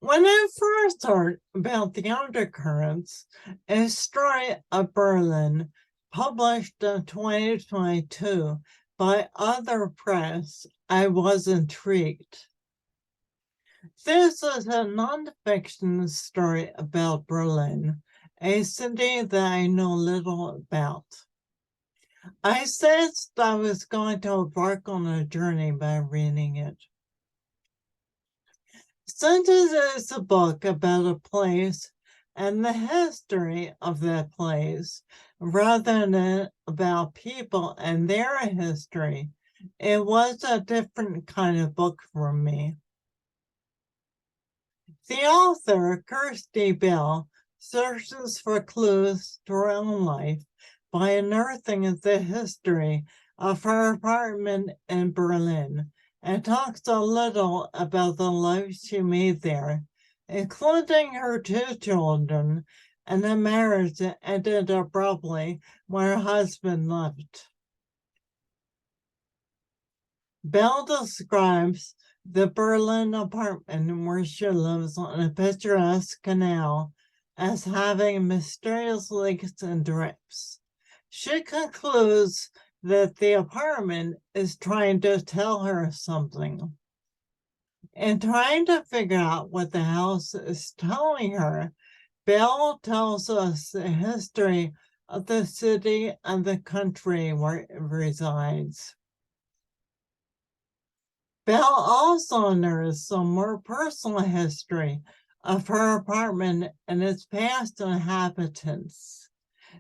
When I first heard about the Undercurrents, a story of Berlin, published in 2022 by Other Press, I was intrigued. This is a nonfiction story about Berlin, a city that I know little about. I sensed I was going to embark on a journey by reading it. Since it is a book about a place and the history of that place, rather than about people and their history, it was a different kind of book for me. The author, Kirsty, searches for clues to her own life by unearthing the history of her apartment in Berlin, and talks a little about the life she made there, including her 2 children and a marriage that ended abruptly when her husband left. Bell describes the Berlin apartment where she lives on a picturesque canal as having mysterious leaks and drips. She concludes that the apartment is trying to tell her something. In trying to figure out what the house is telling her, Bell tells us the history of the city and the country where it resides. Bell also unearths some more personal history of her apartment and its past inhabitants.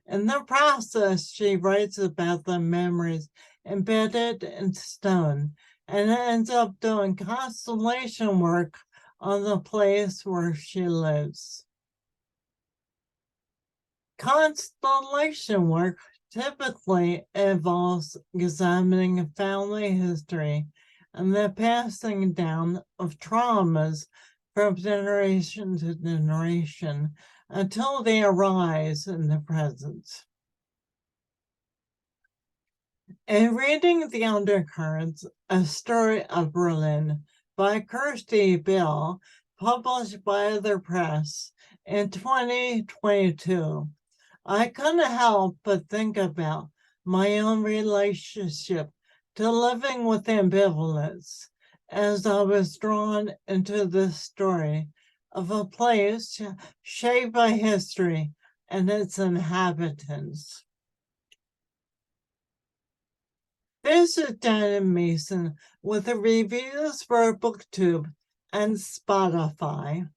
In the process, she writes about the memories embedded in stone and ends up doing constellation work on the place where she lives. Constellation work typically involves examining family history and the passing down of traumas from generation to generation until they arise in the present. In reading The Undercurrents, a story of Berlin by Kirsty, published by Other Press in 2022, I couldn't help but think about my own relationship to living with ambivalence as I was drawn into this story of a place shaped by history and its inhabitants. This is Janet Mason with the reviews for BookTube and Spotify.